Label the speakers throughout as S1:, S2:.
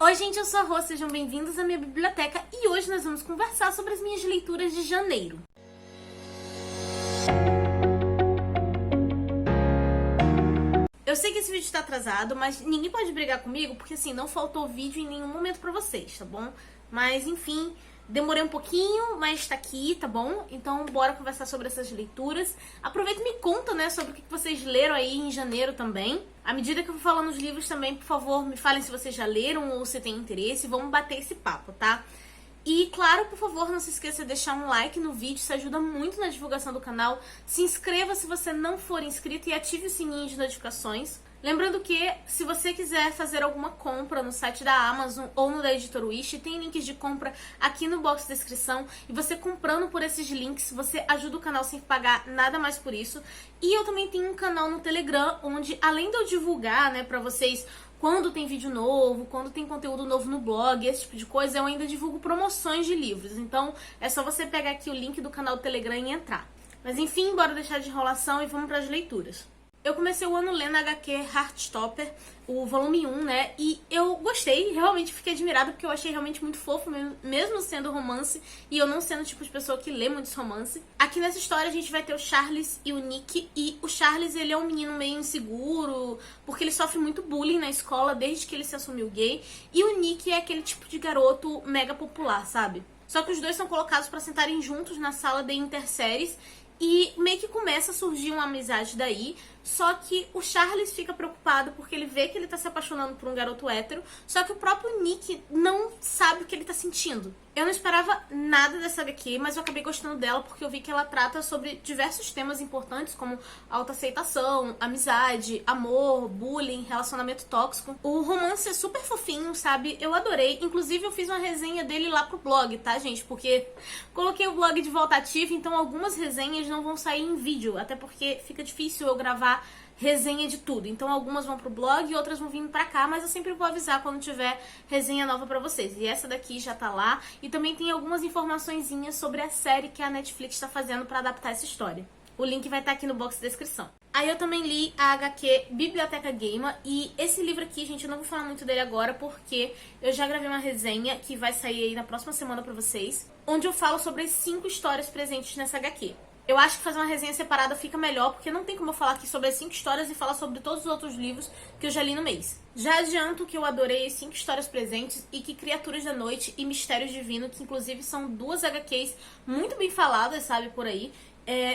S1: Oi gente, eu sou a Rô, sejam bem-vindos à minha biblioteca e hoje nós vamos conversar sobre as minhas leituras de janeiro. Eu sei que esse vídeo tá atrasado, mas ninguém pode brigar comigo porque assim, não faltou vídeo em nenhum momento pra vocês, tá bom? Mas enfim, demorei um pouquinho, mas tá aqui, tá bom? Então bora conversar sobre essas leituras. Aproveita e me conta, né, sobre o que vocês leram aí em janeiro também. À medida que eu vou falando os livros também, por favor, me falem se vocês já leram ou se têm interesse. Vamos bater esse papo, tá? E claro, por favor, não se esqueça de deixar um like no vídeo, isso ajuda muito na divulgação do canal. Se inscreva se você não for inscrito e ative o sininho de notificações. Lembrando que, se você quiser fazer alguma compra no site da Amazon ou no da Editora Wish, tem links de compra aqui no box de descrição. E você comprando por esses links, você ajuda o canal sem pagar nada mais por isso. E eu também tenho um canal no Telegram, onde além de eu divulgar, né, pra vocês quando tem vídeo novo, quando tem conteúdo novo no blog, esse tipo de coisa, eu ainda divulgo promoções de livros. Então, é só você pegar aqui o link do canal do Telegram e entrar. Mas enfim, bora deixar de enrolação e vamos para as leituras. Eu comecei o ano lendo a HQ Heartstopper, o volume 1, né? E eu gostei, realmente fiquei admirada porque eu achei realmente muito fofo, mesmo sendo romance e eu não sendo o tipo de pessoa que lê muitos romances. Aqui nessa história a gente vai ter o Charles e o Nick, e o Charles, ele é um menino meio inseguro, porque ele sofre muito bullying na escola desde que ele se assumiu gay, e o Nick é aquele tipo de garoto mega popular, sabe? Só que os dois são colocados pra sentarem juntos na sala de interséries, e meio que começa a surgir uma amizade daí, só que o Charles fica preocupado porque ele vê que ele tá se apaixonando por um garoto hétero, só que o próprio Nick não sabe o que ele tá sentindo. Eu não esperava nada dessa HQ, mas eu acabei gostando dela porque eu vi que ela trata sobre diversos temas importantes, como autoaceitação, amizade, amor, bullying, relacionamento tóxico. O romance é super fofinho, sabe? Eu adorei. Inclusive, eu fiz uma resenha dele lá pro blog, tá, gente? Porque coloquei o blog de volta ativa, então algumas resenhas não vão sair em vídeo, até porque fica difícil eu gravar resenha de tudo. Então algumas vão pro blog e outras vão vir pra cá, mas eu sempre vou avisar quando tiver resenha nova pra vocês. E essa daqui já tá lá. E também tem algumas informaçõezinhas sobre a série que a Netflix tá fazendo pra adaptar essa história. O link vai estar aqui no box de descrição. Aí eu também li a HQ Biblioteca Gamer, e esse livro aqui, gente, eu não vou falar muito dele agora porque eu já gravei uma resenha que vai sair aí na próxima semana pra vocês, onde eu falo sobre as 5 histórias presentes nessa HQ. Eu acho que fazer uma resenha separada fica melhor, porque não tem como eu falar aqui sobre as 5 histórias e falar sobre todos os outros livros que eu já li no mês. Já adianto que eu adorei as 5 histórias presentes e que Criaturas da Noite e Mistérios Divino, que inclusive são 2 HQs muito bem faladas, sabe, por aí,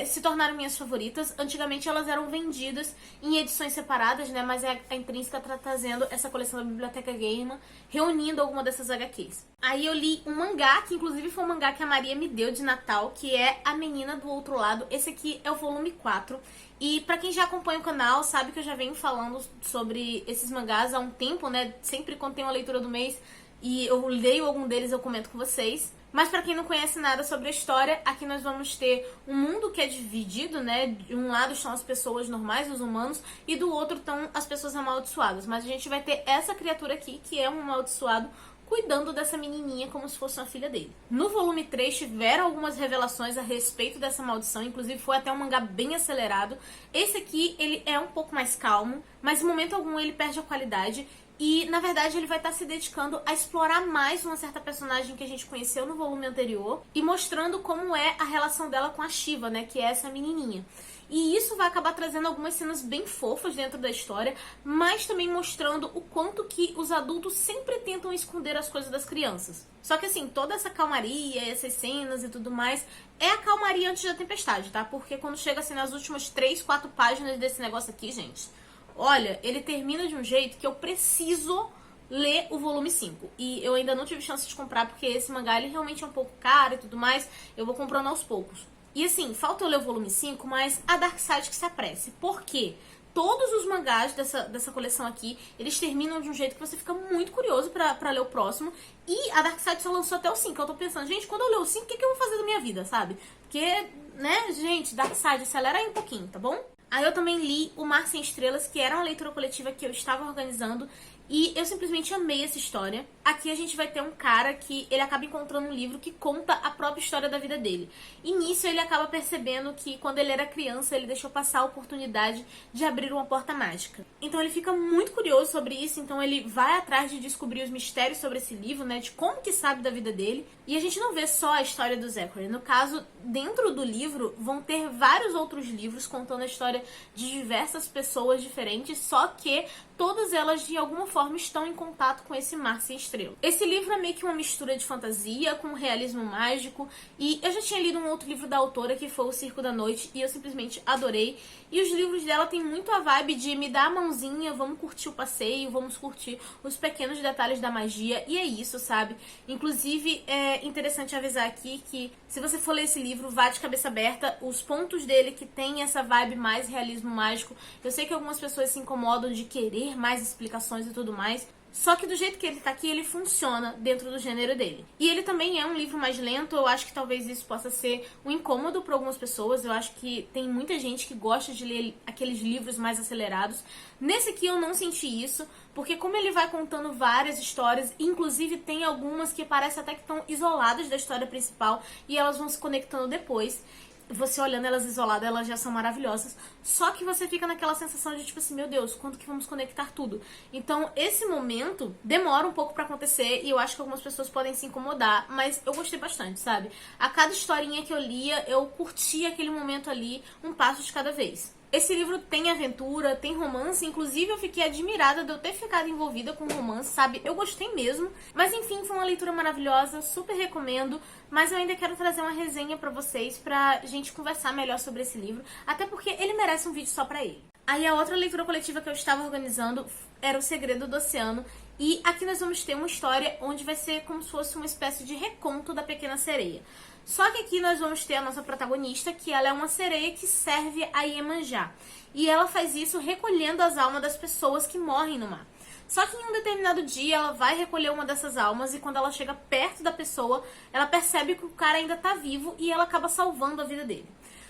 S1: se tornaram minhas favoritas. Antigamente elas eram vendidas em edições separadas, né? Mas a Intrínseca tá trazendo essa coleção da Biblioteca Gamer, reunindo alguma dessas HQs. Aí eu li um mangá, que inclusive foi um mangá que a Maria me deu de Natal, que é A Menina do Outro Lado. Esse aqui é o volume 4. E pra quem já acompanha o canal, sabe que eu já venho falando sobre esses mangás há um tempo, né? Sempre quando tem uma leitura do mês e eu leio algum deles, eu comento com vocês. Mas pra quem não conhece nada sobre a história, aqui nós vamos ter um mundo que é dividido, né? De um lado estão as pessoas normais, os humanos, e do outro estão as pessoas amaldiçoadas. Mas a gente vai ter essa criatura aqui, que é um amaldiçoado, cuidando dessa menininha como se fosse uma filha dele. No volume 3 tiveram algumas revelações a respeito dessa maldição, inclusive foi até um mangá bem acelerado. Esse aqui, ele é um pouco mais calmo, mas em momento algum ele perde a qualidade. E, na verdade, ele vai estar se dedicando a explorar mais uma certa personagem que a gente conheceu no volume anterior e mostrando como é a relação dela com a Shiva, né, que é essa menininha. E isso vai acabar trazendo algumas cenas bem fofas dentro da história, mas também mostrando o quanto que os adultos sempre tentam esconder as coisas das crianças. Só que assim, toda essa calmaria, essas cenas e tudo mais, é a calmaria antes da tempestade, tá? Porque quando chega assim nas últimas 3, 4 páginas desse negócio aqui, gente, olha, ele termina de um jeito que eu preciso ler o volume 5. E eu ainda não tive chance de comprar, porque esse mangá ele realmente é um pouco caro e tudo mais. Eu vou comprando aos poucos. E assim, falta eu ler o volume 5, mas a Dark Side que se apresse. Por quê? Todos os mangás dessa coleção aqui, eles terminam de um jeito que você fica muito curioso pra ler o próximo. E a Dark Side só lançou até o 5. Eu tô pensando, gente, quando eu ler o 5, o que eu vou fazer da minha vida, sabe? Porque, né, gente, Dark Side, acelera aí um pouquinho, tá bom? Aí eu também li O Mar Sem Estrelas, que era uma leitura coletiva que eu estava organizando. E eu simplesmente amei essa história. Aqui a gente vai ter um cara que ele acaba encontrando um livro que conta a própria história da vida dele. E nisso ele acaba percebendo que quando ele era criança ele deixou passar a oportunidade de abrir uma porta mágica. Então ele fica muito curioso sobre isso, então ele vai atrás de descobrir os mistérios sobre esse livro, né, de como que sabe da vida dele. E a gente não vê só a história do Zachary. No caso, dentro do livro vão ter vários outros livros contando a história de diversas pessoas diferentes, só que todas elas de alguma forma estão em contato com esse mar sem estrela. Esse livro é meio que uma mistura de fantasia com realismo mágico, e eu já tinha lido um outro livro da autora que foi O Circo da Noite e eu simplesmente adorei. E os livros dela tem muito a vibe de me dar a mãozinha, vamos curtir o passeio, vamos curtir os pequenos detalhes da magia, e é isso, sabe? Inclusive, é interessante avisar aqui que se você for ler esse livro, vá de cabeça aberta. Os pontos dele que tem essa vibe mais realismo mágico, eu sei que algumas pessoas se incomodam de querer mais explicações e tudo mais, só que do jeito que ele tá aqui, ele funciona dentro do gênero dele. E ele também é um livro mais lento, eu acho que talvez isso possa ser um incômodo para algumas pessoas. Eu acho que tem muita gente que gosta de ler aqueles livros mais acelerados. Nesse aqui eu não senti isso, porque como ele vai contando várias histórias, inclusive tem algumas que parecem até que estão isoladas da história principal e elas vão se conectando depois. Você olhando elas isoladas, elas já são maravilhosas. Só que você fica naquela sensação de tipo assim, meu Deus, quando que vamos conectar tudo? Então, esse momento demora um pouco pra acontecer e eu acho que algumas pessoas podem se incomodar, mas eu gostei bastante, sabe? A cada historinha que eu lia, eu curtia aquele momento ali, um passo de cada vez. Esse livro tem aventura, tem romance, inclusive eu fiquei admirada de eu ter ficado envolvida com romance, sabe? Eu gostei mesmo. Mas enfim, foi uma leitura maravilhosa, super recomendo. Mas eu ainda quero trazer uma resenha pra vocês, pra gente conversar melhor sobre esse livro, até porque ele merece um vídeo só pra ele. Aí a outra leitura coletiva que eu estava organizando era O Segredo do Oceano. E aqui nós vamos ter uma história onde vai ser como se fosse uma espécie de reconto da Pequena Sereia. Só que aqui nós vamos ter a nossa protagonista, que ela é uma sereia que serve a Iemanjá. E ela faz isso recolhendo as almas das pessoas que morrem no mar. Só que em um determinado dia ela vai recolher uma dessas almas e quando ela chega perto da pessoa, ela percebe que o cara ainda tá vivo e ela acaba salvando a vida dele.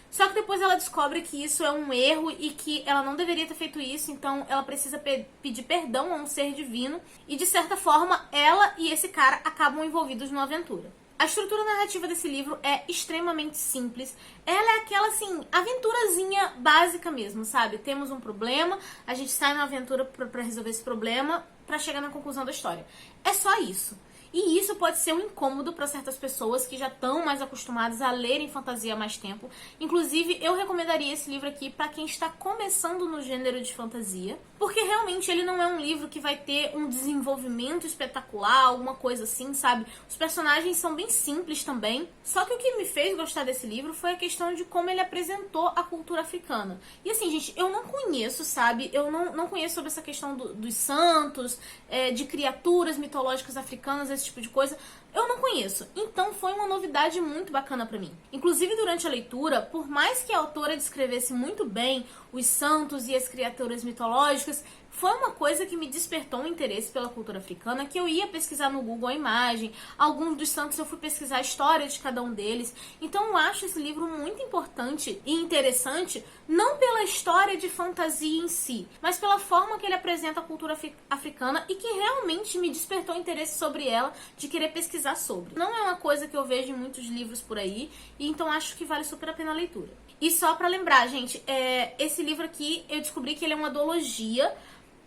S1: Só que depois ela descobre que isso é um erro e que ela não deveria ter feito isso, então ela precisa pedir perdão a um ser divino e de certa forma ela e esse cara acabam envolvidos numa aventura. A estrutura narrativa desse livro é extremamente simples. Ela é aquela, assim, aventurazinha básica mesmo, sabe? Temos um problema, a gente sai na aventura pra resolver esse problema, pra chegar na conclusão da história. É só isso. E isso pode ser um incômodo para certas pessoas que já estão mais acostumadas a lerem fantasia há mais tempo. Inclusive, eu recomendaria esse livro aqui para quem está começando no gênero de fantasia, porque realmente ele não é um livro que vai ter um desenvolvimento espetacular, alguma coisa assim, sabe? Os personagens são bem simples também. Só que o que me fez gostar desse livro foi a questão de como ele apresentou a cultura africana. E assim, gente, eu não conheço, sabe? Eu não conheço sobre essa questão dos santos, de criaturas mitológicas africanas, esse tipo de coisa, eu não conheço. Então foi uma novidade muito bacana pra mim. Inclusive durante a leitura, por mais que a autora descrevesse muito bem os santos e as criaturas mitológicas, foi uma coisa que me despertou um interesse pela cultura africana, que eu ia pesquisar no Google a imagem, alguns dos santos eu fui pesquisar a história de cada um deles. Então eu acho esse livro muito importante e interessante, não pela história de fantasia em si, mas pela forma que ele apresenta a cultura africana e que realmente me despertou interesse sobre ela, de querer pesquisar sobre. Não é uma coisa que eu vejo em muitos livros por aí, e então acho que vale super a pena a leitura. E só pra lembrar, gente, esse livro aqui eu descobri que ele é uma duologia,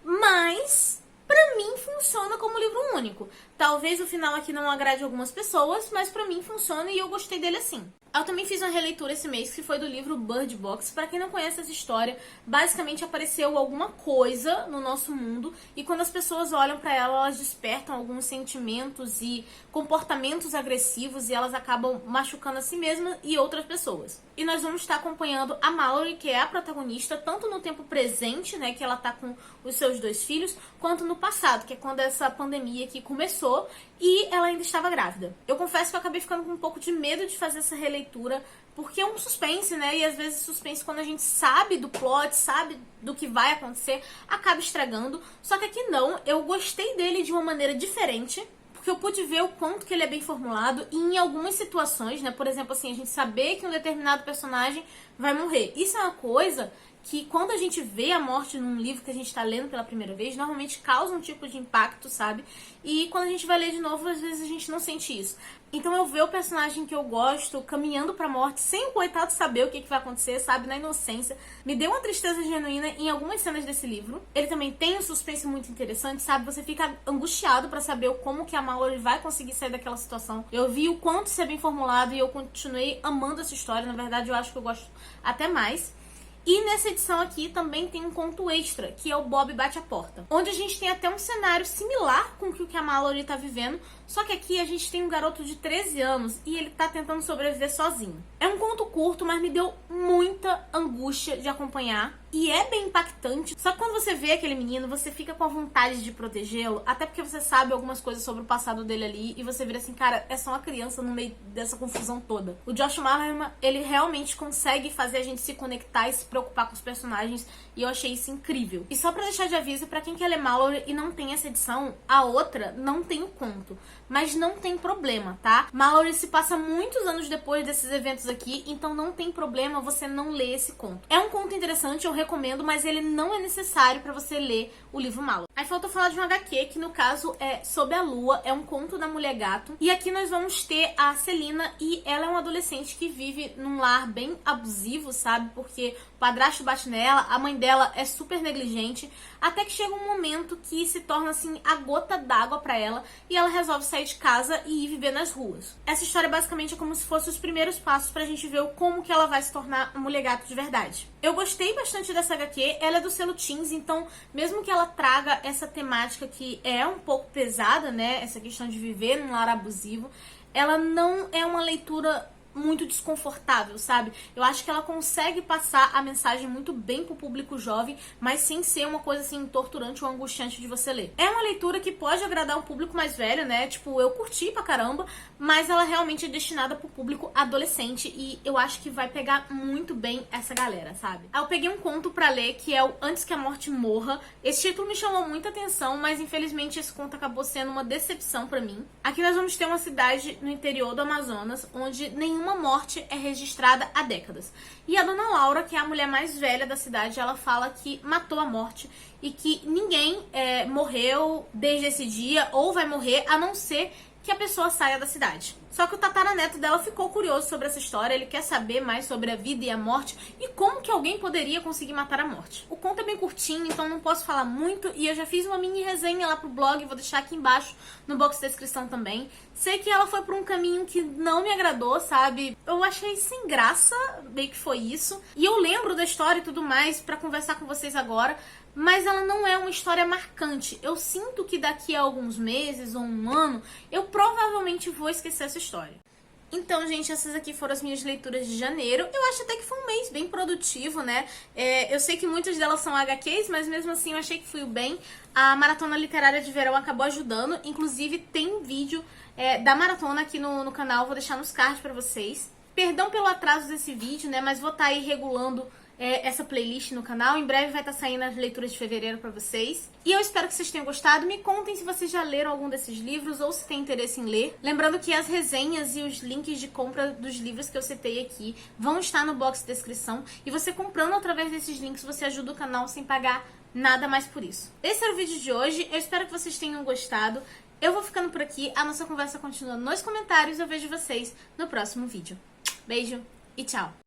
S1: mas pra mim funciona como livro único. Talvez o final aqui não agrade algumas pessoas, mas pra mim funciona e eu gostei dele assim. Eu também fiz uma releitura esse mês, que foi do livro Bird Box. Pra quem não conhece essa história, basicamente apareceu alguma coisa no nosso mundo e quando as pessoas olham pra ela, elas despertam alguns sentimentos e comportamentos agressivos e elas acabam machucando a si mesmas e outras pessoas. E nós vamos estar acompanhando a Mallory, que é a protagonista, tanto no tempo presente, né, que ela tá com os seus 2 filhos, quanto no passado, que é quando essa pandemia aqui começou e ela ainda estava grávida. Eu confesso que eu acabei ficando com um pouco de medo de fazer essa releitura, porque é um suspense, né? E às vezes suspense, quando a gente sabe do plot, sabe do que vai acontecer, acaba estragando. Só que aqui não, eu gostei dele de uma maneira diferente, porque eu pude ver o quanto que ele é bem formulado e em algumas situações, né? Por exemplo, assim, a gente saber que um determinado personagem vai morrer. Isso é uma coisa que quando a gente vê a morte num livro que a gente tá lendo pela primeira vez, normalmente causa um tipo de impacto, sabe? E quando a gente vai ler de novo, às vezes a gente não sente isso. Então eu ver o personagem que eu gosto caminhando pra morte, sem o coitado saber o que vai acontecer, sabe? Na inocência, me deu uma tristeza genuína em algumas cenas desse livro. Ele também tem um suspense muito interessante, sabe? Você fica angustiado pra saber como que a Mallory vai conseguir sair daquela situação. Eu vi o quanto isso é bem formulado e eu continuei amando essa história. Na verdade, eu acho que eu gosto até mais. E nessa edição aqui também tem um conto extra, que é o Bob Bate a Porta, onde a gente tem até um cenário similar com o que a Mallory tá vivendo, só que aqui a gente tem um garoto de 13 anos e ele tá tentando sobreviver sozinho. É um conto curto, mas me deu muita angústia de acompanhar e é bem impactante. Só que quando você vê aquele menino, você fica com a vontade de protegê-lo, até porque você sabe algumas coisas sobre o passado dele ali e você vira assim, cara, é só uma criança no meio dessa confusão toda. O Josh Malerman, ele realmente consegue fazer a gente se conectar e se preocupar com os personagens e eu achei isso incrível. E só pra deixar de aviso, pra quem quer ler Mallory e não tem essa edição, a outra não tem o conto. Mas não tem problema, tá? Mallory se passa muitos anos depois desses eventos aqui, então não tem problema você não ler esse conto. É um conto interessante, eu recomendo, mas ele não é necessário pra você ler o livro Mallory. Aí falta falar de um HQ, que no caso é Sob a Lua, é um conto da Mulher Gato. E aqui nós vamos ter a Celina, e ela é uma adolescente que vive num lar bem abusivo, sabe? Porque o padrasto bate nela, a mãe dela é super negligente, até que chega um momento que se torna assim a gota d'água pra ela, e ela resolve sair de casa e ir viver nas ruas. Essa história basicamente é como se fosse os primeiros passos pra gente ver como que ela vai se tornar uma mulher gato de verdade. Eu gostei bastante dessa HQ, ela é do selo Teens, então mesmo que ela traga essa temática que é um pouco pesada, né, essa questão de viver num lar abusivo, ela não é uma leitura muito desconfortável, sabe? Eu acho que ela consegue passar a mensagem muito bem pro público jovem, mas sem ser uma coisa assim torturante ou angustiante de você ler. É uma leitura que pode agradar um público mais velho, né? Tipo, eu curti pra caramba, mas ela realmente é destinada pro público adolescente e eu acho que vai pegar muito bem essa galera, sabe? Aí eu peguei um conto pra ler que é o Antes que a Morte Morra. Esse título me chamou muita atenção, mas infelizmente esse conto acabou sendo uma decepção pra mim. Aqui nós vamos ter uma cidade no interior do Amazonas, onde nenhuma morte é registrada há décadas. E a dona Laura, que é a mulher mais velha da cidade, ela fala que matou a morte e que ninguém morreu desde esse dia ou vai morrer, a não ser que a pessoa saia da cidade. Só que o tataraneto dela ficou curioso sobre essa história, ele quer saber mais sobre a vida e a morte e como que alguém poderia conseguir matar a morte. O conto é bem curtinho, então não posso falar muito e eu já fiz uma mini resenha lá pro blog, vou deixar aqui embaixo no box de descrição também. Sei que ela foi por um caminho que não me agradou, sabe? Eu achei sem graça, meio que foi isso. E eu lembro da história e tudo mais pra conversar com vocês agora, mas ela não é uma história marcante. Eu sinto que daqui a alguns meses ou um ano, eu provavelmente vou esquecer essa história. Então, gente, essas aqui foram as minhas leituras de janeiro. Eu acho até que foi um mês bem produtivo, né? Eu sei que muitas delas são HQs, mas mesmo assim eu achei que fluiu bem. A Maratona Literária de Verão acabou ajudando. Inclusive, tem vídeo da maratona aqui no canal. Vou deixar nos cards pra vocês. Perdão pelo atraso desse vídeo, né? Mas vou estar aí regulando essa playlist no canal. Em breve vai estar saindo as leituras de fevereiro pra vocês. E eu espero que vocês tenham gostado. Me contem se vocês já leram algum desses livros ou se tem interesse em ler. Lembrando que as resenhas e os links de compra dos livros que eu citei aqui vão estar no box de descrição. E você comprando através desses links, você ajuda o canal sem pagar nada mais por isso. Esse era o vídeo de hoje. Eu espero que vocês tenham gostado. Eu vou ficando por aqui. A nossa conversa continua nos comentários. Eu vejo vocês no próximo vídeo. Beijo e tchau!